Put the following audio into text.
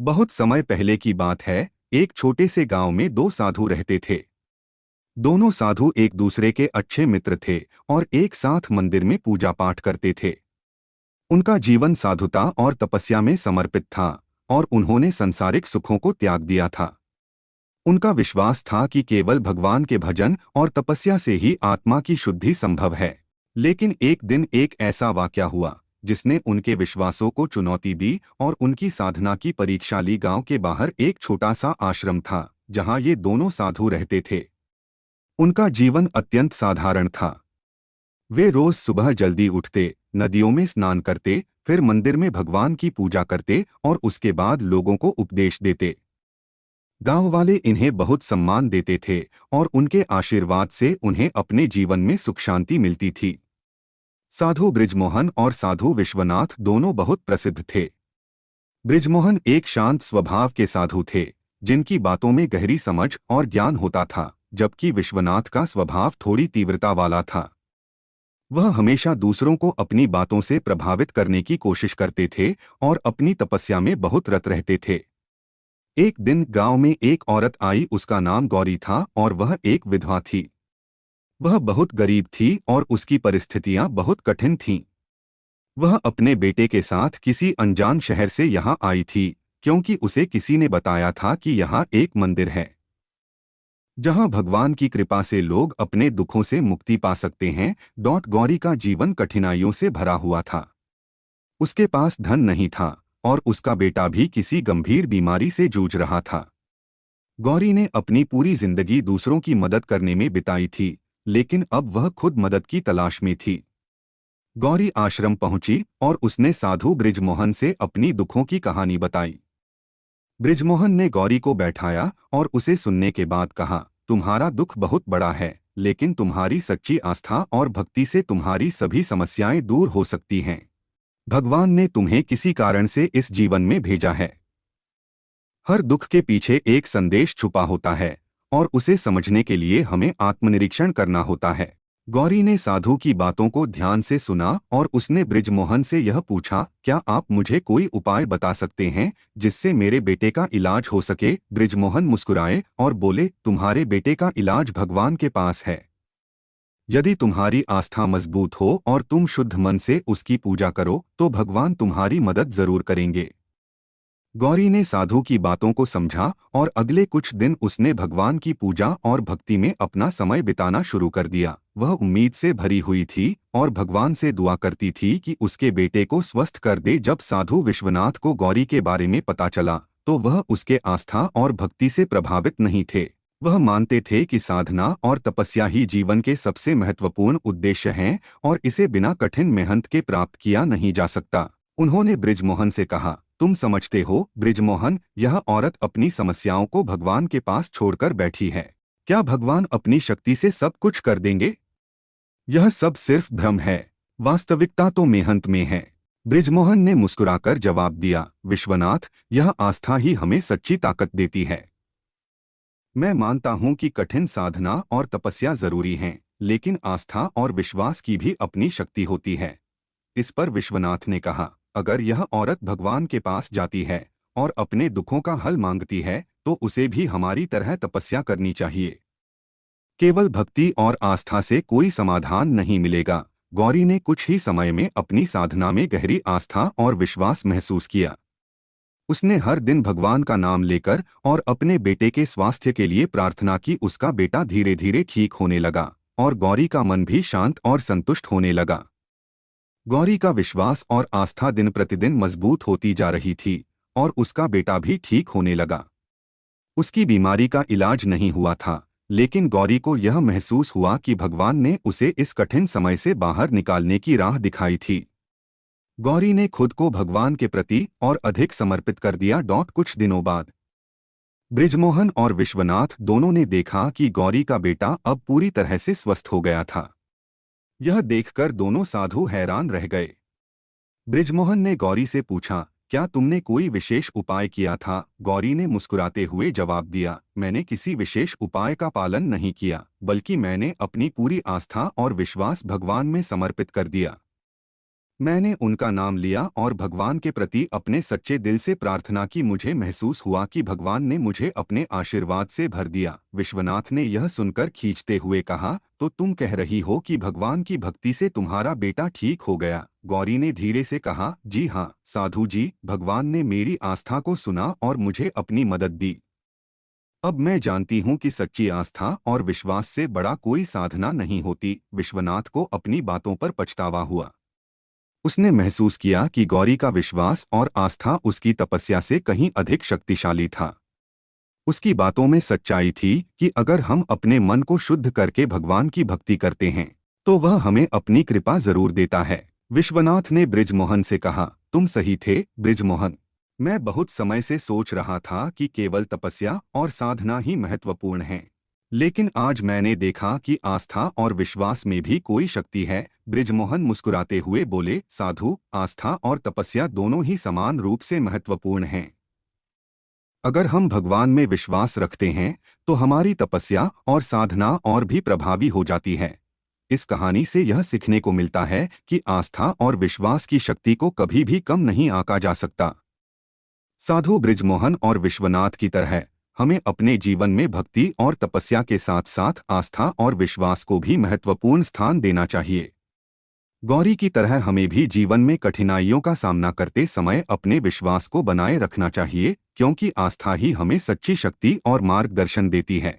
बहुत समय पहले की बात है। एक छोटे से गांव में दो साधु रहते थे। दोनों साधु एक दूसरे के अच्छे मित्र थे और एक साथ मंदिर में पूजा पाठ करते थे। उनका जीवन साधुता और तपस्या में समर्पित था और उन्होंने सांसारिक सुखों को त्याग दिया था। उनका विश्वास था कि केवल भगवान के भजन और तपस्या से ही आत्मा की शुद्धि संभव है। लेकिन एक दिन एक ऐसा वाकया हुआ जिसने उनके विश्वासों को चुनौती दी और उनकी साधना की परीक्षा ली। गांव के बाहर एक छोटा सा आश्रम था जहां ये दोनों साधु रहते थे। उनका जीवन अत्यंत साधारण था। वे रोज सुबह जल्दी उठते, नदियों में स्नान करते, फिर मंदिर में भगवान की पूजा करते और उसके बाद लोगों को उपदेश देते। गांव वाले इन्हें बहुत सम्मान देते थे और उनके आशीर्वाद से उन्हें अपने जीवन में सुख शांति मिलती थी। साधु बृजमोहन और साधु विश्वनाथ दोनों बहुत प्रसिद्ध थे। बृजमोहन एक शांत स्वभाव के साधु थे जिनकी बातों में गहरी समझ और ज्ञान होता था, जबकि विश्वनाथ का स्वभाव थोड़ी तीव्रता वाला था। वह हमेशा दूसरों को अपनी बातों से प्रभावित करने की कोशिश करते थे और अपनी तपस्या में बहुत रत रहते थे। एक दिन गांव में एक औरत आई। उसका नाम गौरी था और वह एक विधवा थी। वह बहुत गरीब थी और उसकी परिस्थितियां बहुत कठिन थीं। वह अपने बेटे के साथ किसी अनजान शहर से यहाँ आई थी क्योंकि उसे किसी ने बताया था कि यहाँ एक मंदिर है जहाँ भगवान की कृपा से लोग अपने दुखों से मुक्ति पा सकते हैं। गौरी का जीवन कठिनाइयों से भरा हुआ था। उसके पास धन नहीं था और उसका बेटा भी किसी गंभीर बीमारी से जूझ रहा था। गौरी ने अपनी पूरी जिंदगी दूसरों की मदद करने में बिताई थी, लेकिन अब वह खुद मदद की तलाश में थी। गौरी आश्रम पहुंची और उसने साधु बृजमोहन से अपनी दुखों की कहानी बताई। बृजमोहन ने गौरी को बैठाया और उसे सुनने के बाद कहा, तुम्हारा दुख बहुत बड़ा है, लेकिन तुम्हारी सच्ची आस्था और भक्ति से तुम्हारी सभी समस्याएं दूर हो सकती हैं। भगवान ने तुम्हें किसी कारण से इस जीवन में भेजा है। हर दुख के पीछे एक संदेश छुपा होता है और उसे समझने के लिए हमें आत्मनिरीक्षण करना होता है। गौरी ने साधु की बातों को ध्यान से सुना और उसने बृजमोहन से यह पूछा, क्या आप मुझे कोई उपाय बता सकते हैं जिससे मेरे बेटे का इलाज हो सके? बृजमोहन मुस्कुराए और बोले, तुम्हारे बेटे का इलाज भगवान के पास है। यदि तुम्हारी आस्था मजबूत हो और तुम शुद्ध मन से उसकी पूजा करो तो भगवान तुम्हारी मदद जरूर करेंगे। गौरी ने साधु की बातों को समझा और अगले कुछ दिन उसने भगवान की पूजा और भक्ति में अपना समय बिताना शुरू कर दिया। वह उम्मीद से भरी हुई थी और भगवान से दुआ करती थी कि उसके बेटे को स्वस्थ कर दे। जब साधु विश्वनाथ को गौरी के बारे में पता चला तो वह उसके आस्था और भक्ति से प्रभावित नहीं थे। वह मानते थे कि साधना और तपस्या ही जीवन के सबसे महत्वपूर्ण उद्देश्य हैं और इसे बिना कठिन मेहनत के प्राप्त किया नहीं जा सकता। उन्होंने बृजमोहन से कहा, तुम समझते हो बृजमोहन, यह औरत अपनी समस्याओं को भगवान के पास छोड़कर बैठी है। क्या भगवान अपनी शक्ति से सब कुछ कर देंगे? यह सब सिर्फ भ्रम है। वास्तविकता तो मेहनत में है। बृजमोहन ने मुस्कुराकर जवाब दिया, विश्वनाथ, यह आस्था ही हमें सच्ची ताकत देती है। मैं मानता हूं कि कठिन साधना और तपस्या जरूरी हैं, लेकिन आस्था और विश्वास की भी अपनी शक्ति होती है। इस पर विश्वनाथ ने कहा, अगर यह औरत भगवान के पास जाती है और अपने दुखों का हल मांगती है तो उसे भी हमारी तरह तपस्या करनी चाहिए। केवल भक्ति और आस्था से कोई समाधान नहीं मिलेगा। गौरी ने कुछ ही समय में अपनी साधना में गहरी आस्था और विश्वास महसूस किया। उसने हर दिन भगवान का नाम लेकर और अपने बेटे के स्वास्थ्य के लिए प्रार्थना की। उसका बेटा धीरे धीरे ठीक होने लगा और गौरी का मन भी शांत और संतुष्ट होने लगा। गौरी का विश्वास और आस्था दिन प्रतिदिन मजबूत होती जा रही थी और उसका बेटा भी ठीक होने लगा। उसकी बीमारी का इलाज नहीं हुआ था, लेकिन गौरी को यह महसूस हुआ कि भगवान ने उसे इस कठिन समय से बाहर निकालने की राह दिखाई थी। गौरी ने खुद को भगवान के प्रति और अधिक समर्पित कर दिया। कुछ दिनों बाद बृजमोहन और विश्वनाथ दोनों ने देखा कि गौरी का बेटा अब पूरी तरह से स्वस्थ हो गया था। यह देखकर दोनों साधु हैरान रह गए। बृजमोहन ने गौरी से पूछा, क्या तुमने कोई विशेष उपाय किया था? गौरी ने मुस्कुराते हुए जवाब दिया, मैंने किसी विशेष उपाय का पालन नहीं किया, बल्कि मैंने अपनी पूरी आस्था और विश्वास भगवान में समर्पित कर दिया। मैंने उनका नाम लिया और भगवान के प्रति अपने सच्चे दिल से प्रार्थना की। मुझे महसूस हुआ कि भगवान ने मुझे अपने आशीर्वाद से भर दिया। विश्वनाथ ने यह सुनकर खींचते हुए कहा, तो तुम कह रही हो कि भगवान की भक्ति से तुम्हारा बेटा ठीक हो गया? गौरी ने धीरे से कहा, जी हाँ साधु जी, भगवान ने मेरी आस्था को सुना और मुझे अपनी मदद दी। अब मैं जानती हूँ कि सच्ची आस्था और विश्वास से बड़ा कोई साधना नहीं होती। विश्वनाथ को अपनी बातों पर पछतावा हुआ। उसने महसूस किया कि गौरी का विश्वास और आस्था उसकी तपस्या से कहीं अधिक शक्तिशाली था। उसकी बातों में सच्चाई थी कि अगर हम अपने मन को शुद्ध करके भगवान की भक्ति करते हैं तो वह हमें अपनी कृपा जरूर देता है। विश्वनाथ ने बृजमोहन से कहा, तुम सही थे बृजमोहन। मैं बहुत समय से सोच रहा था कि केवल तपस्या और साधना ही महत्वपूर्ण है, लेकिन आज मैंने देखा कि आस्था और विश्वास में भी कोई शक्ति है। बृजमोहन मुस्कुराते हुए बोले, साधु, आस्था और तपस्या दोनों ही समान रूप से महत्वपूर्ण हैं। अगर हम भगवान में विश्वास रखते हैं तो हमारी तपस्या और साधना और भी प्रभावी हो जाती है। इस कहानी से यह सीखने को मिलता है कि आस्था और विश्वास की शक्ति को कभी भी कम नहीं आंका जा सकता। साधु बृजमोहन और विश्वनाथ की तरह हमें अपने जीवन में भक्ति और तपस्या के साथ साथ आस्था और विश्वास को भी महत्वपूर्ण स्थान देना चाहिए। गौरी की तरह हमें भी जीवन में कठिनाइयों का सामना करते समय अपने विश्वास को बनाए रखना चाहिए, क्योंकि आस्था ही हमें सच्ची शक्ति और मार्गदर्शन देती है।